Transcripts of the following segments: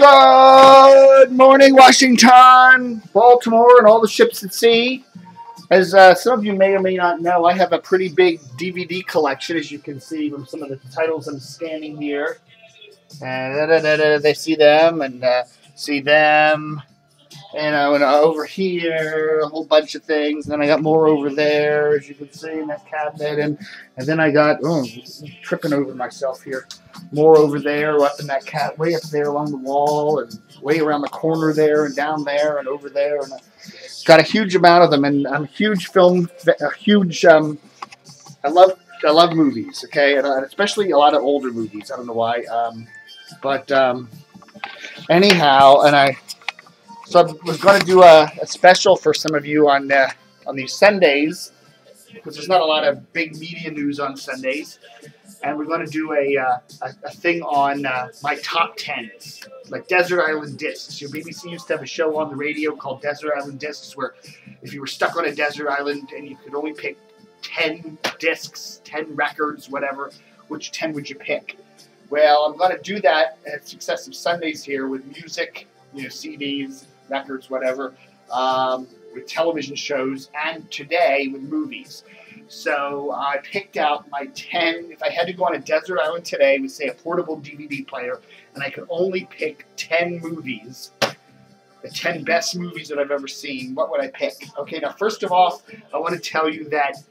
Good morning, Washington, Baltimore, and all the ships at sea. As some of you may or may not know, I have a pretty big DVD collection, as you can see from some of the titles I'm scanning here. They see them and see them. And over here, a whole bunch of things. And then I got more over there, as you can see in that cabinet. And then I got, tripping over myself here. More over there, up in that cat, way up there along the wall, and way around the corner there, and down there, and over there. And got a huge amount of them. And I'm a huge I love movies, okay? And especially a lot of older movies. I don't know why. Anyhow, So I was going to do a special for some of you on these Sundays, because there's not a lot of big media news on Sundays. And we're going to do a thing on my top 10s, like Desert Island Discs. Your BBC used to have a show on the radio called Desert Island Discs, where if you were stuck on a desert island and you could only pick 10 discs, 10 records, whatever, which 10 would you pick? Well, I'm going to do that at successive Sundays here with music, CDs, records, whatever, with television shows, and today with movies. So I picked out my 10. If I had to go on a desert island today with, say, a portable DVD player, and I could only pick 10 movies, the 10 best movies that I've ever seen, what would I pick? Okay, now first of all, I want to tell you that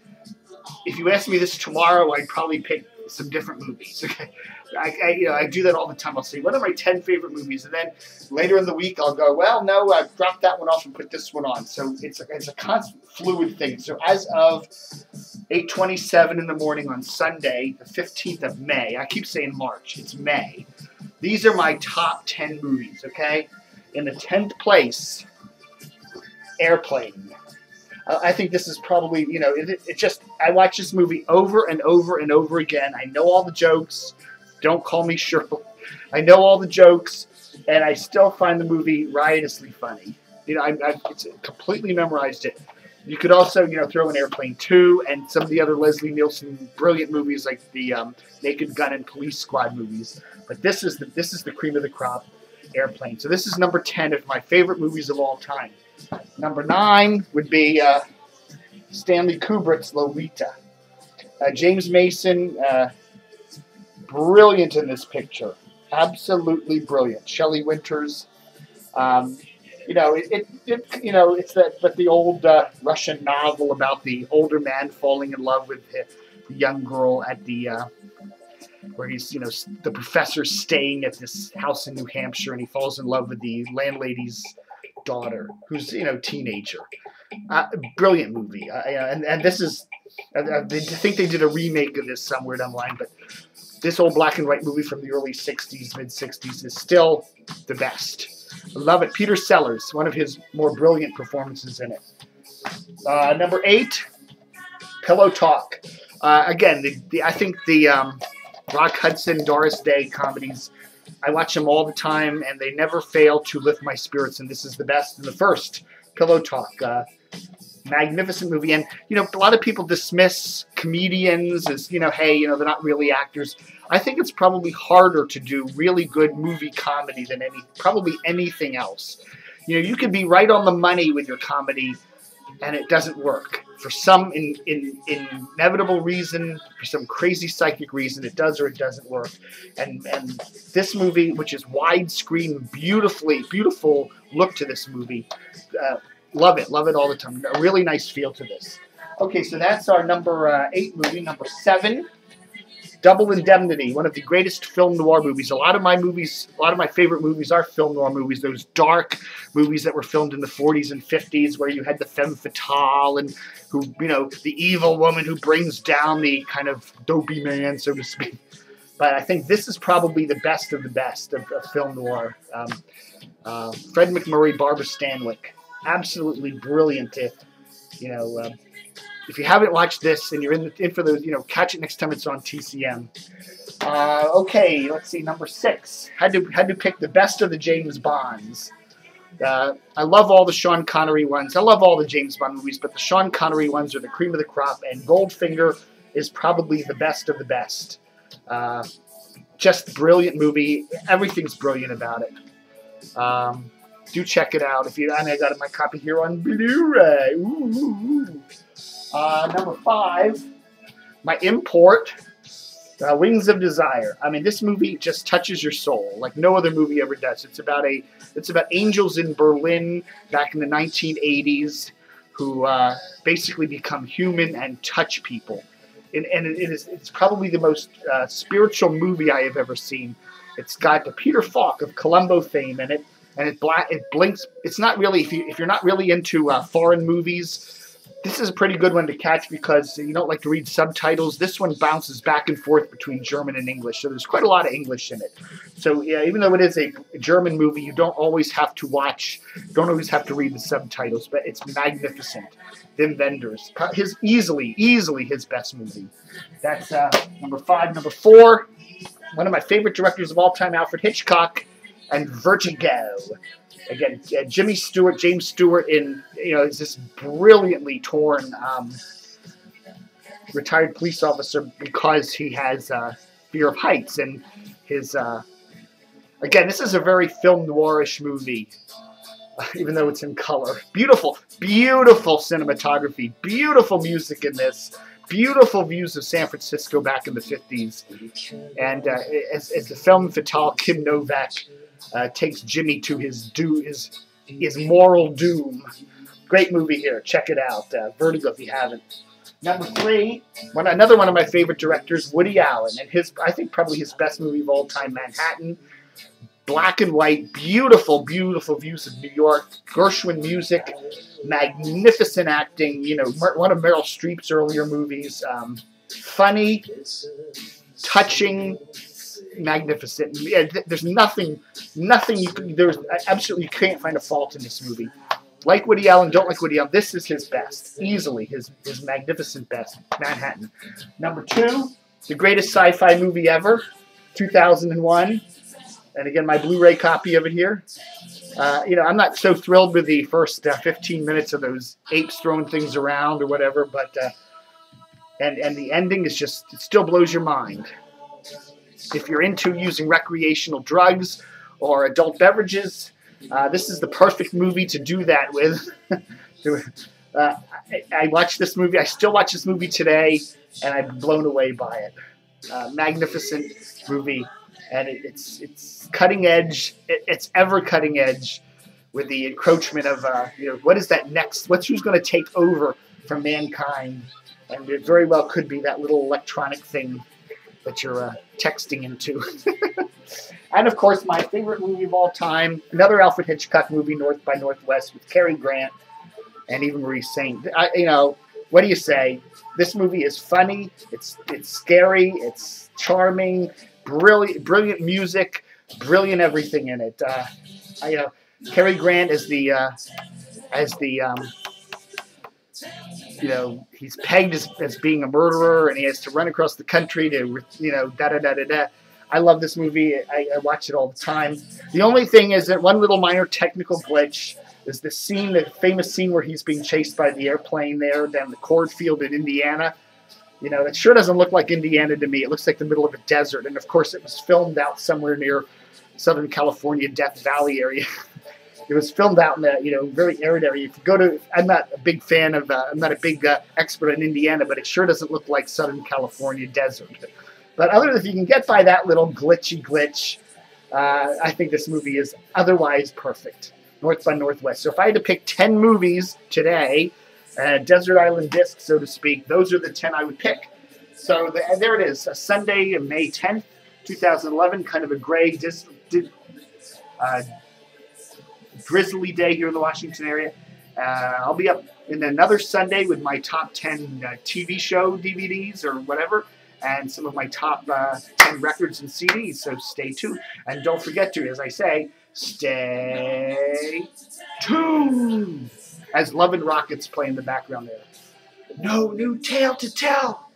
if you asked me this tomorrow, I'd probably pick some different movies. Okay, I do that all the time. I'll say, what are my 10 favorite movies? And then later in the week, I'll go, well, no, I've dropped that one off and put this one on. So it's a constant fluid thing. So as of 8:27 in the morning on Sunday, the 15th of May, I keep saying March, it's May. These are my top 10 movies, okay? In the 10th place, Airplane. I think this is probably, I watch this movie over and over and over again. I know all the jokes. Don't call me Cheryl. I know all the jokes, and I still find the movie riotously funny. It's completely memorized it. You could also, throw in Airplane 2 and some of the other Leslie Nielsen brilliant movies like the Naked Gun and Police Squad movies. But this is the cream of the crop, Airplane. So this is number 10 of my favorite movies of all time. Number 9 would be Stanley Kubrick's Lolita. James Mason, brilliant in this picture. Absolutely brilliant. Shelley Winters. It's the old Russian novel about the older man falling in love with the young girl at the where he's, the professor's staying at this house in New Hampshire, and he falls in love with the landlady's daughter, who's, teenager. Brilliant movie. And this is, I think they did a remake of this somewhere down the line, but this old black and white movie from the early 60s, mid-60s is still the best. I love it. Peter Sellers, one of his more brilliant performances in it. Number 8, Pillow Talk. Again, I think the Rock Hudson, Doris Day comedies, I watch them all the time, and they never fail to lift my spirits, and this is the best. And the first, Pillow Talk, magnificent movie. And, a lot of people dismiss comedians as, hey, they're not really actors. I think it's probably harder to do really good movie comedy than probably anything else. You can be right on the money with your comedy, and it doesn't work. For some inevitable reason, for some crazy psychic reason, it does or it doesn't work. And this movie, which is widescreen, beautiful look to this movie, love it all the time. A really nice feel to this. Okay, so that's our number 8 movie. Number 7, Double Indemnity, one of the greatest film noir movies. A lot of my favorite movies are film noir movies, those dark movies that were filmed in the 40s and 50s where you had the femme fatale and the evil woman who brings down the kind of dopey man, so to speak. But I think this is probably the best of the best of film noir. Fred MacMurray, Barbara Stanwyck, absolutely brilliant. If you haven't watched this and you're in for those, catch it next time it's on TCM. Okay, let's see, number 6. Had to pick the best of the James Bonds. I love all the Sean Connery ones. I love all the James Bond movies, but the Sean Connery ones are the cream of the crop, and Goldfinger is probably the best of the best. Just brilliant movie. Everything's brilliant about it. Do check it out. If you, and I got my copy here on Blu-ray. Number 5, my import, Wings of Desire. I mean, this movie just touches your soul like no other movie ever does. It's about angels in Berlin back in the 1980s who basically become human and touch people. And it's probably the most spiritual movie I have ever seen. It's got the Peter Falk of Columbo fame in it, and it blinks. It's not really, if you're not really into foreign movies, this is a pretty good one to catch because you don't like to read subtitles. This one bounces back and forth between German and English, so there's quite a lot of English in it. So yeah, even though it is a German movie, you don't always have to read the subtitles, but it's magnificent. Wim Wenders, easily his best movie. That's number 5. Number 4, one of my favorite directors of all time, Alfred Hitchcock, and Vertigo. Again, James Stewart is this brilliantly torn retired police officer because he has fear of heights, and his again, this is a very film noirish movie, even though it's in color. Beautiful cinematography, beautiful music in this. Beautiful views of San Francisco back in the 50s, and as the femme fatale Kim Novak takes Jimmy to his moral doom. Great movie here. Check it out. Vertigo if you haven't. Number 3, another one of my favorite directors, Woody Allen, and I think probably his best movie of all time, Manhattan. Black and white, beautiful views of New York. Gershwin music, magnificent acting. One of Meryl Streep's earlier movies. Funny, touching, magnificent. Yeah, there's nothing. There's absolutely, you can't find a fault in this movie. Like Woody Allen, don't like Woody Allen. This is his best, easily his magnificent best. Manhattan. Number 2, the greatest sci-fi movie ever, 2001. And again, my Blu-ray copy of it here. I'm not so thrilled with the first 15 minutes of those apes throwing things around or whatever, but and the ending is just, it still blows your mind. If you're into using recreational drugs or adult beverages, this is the perfect movie to do that with. I watched this movie. I still watch this movie today, and I'm blown away by it. Magnificent movie. And it's cutting edge. It's ever cutting edge with the encroachment of what is that next? Who's going to take over from mankind? And it very well could be that little electronic thing that you're texting into. And of course, my favorite movie of all time, another Alfred Hitchcock movie, North by Northwest, with Cary Grant and Eva Marie Saint. What do you say? This movie is funny. It's scary. It's charming. Brilliant music, brilliant everything in it. Cary Grant is he's pegged as being a murderer, and he has to run across the country to, da-da-da-da-da. I love this movie. I watch it all the time. The only thing is that one little minor technical glitch is the famous scene where he's being chased by the airplane there down the cornfield in Indiana. It sure doesn't look like Indiana to me. It looks like the middle of a desert. And, of course, it was filmed out somewhere near Southern California, Death Valley area. It was filmed out in a, very arid area. If you go to, I'm not a big fan of, I'm not a big expert in Indiana, but it sure doesn't look like Southern California desert. But if you can get by that little glitch, I think this movie is otherwise perfect. North by Northwest. So if I had to pick 10 movies today, Desert Island Disc, so to speak, those are the 10 I would pick. So there it is, a Sunday, May 10th, 2011, kind of a gray, drizzly day here in the Washington area. I'll be up in another Sunday with my top 10 TV show DVDs or whatever, and some of my top 10 records and CDs, so stay tuned. And don't forget to, as I say, stay tuned, as Love and Rockets play in the background there. No new tale to tell.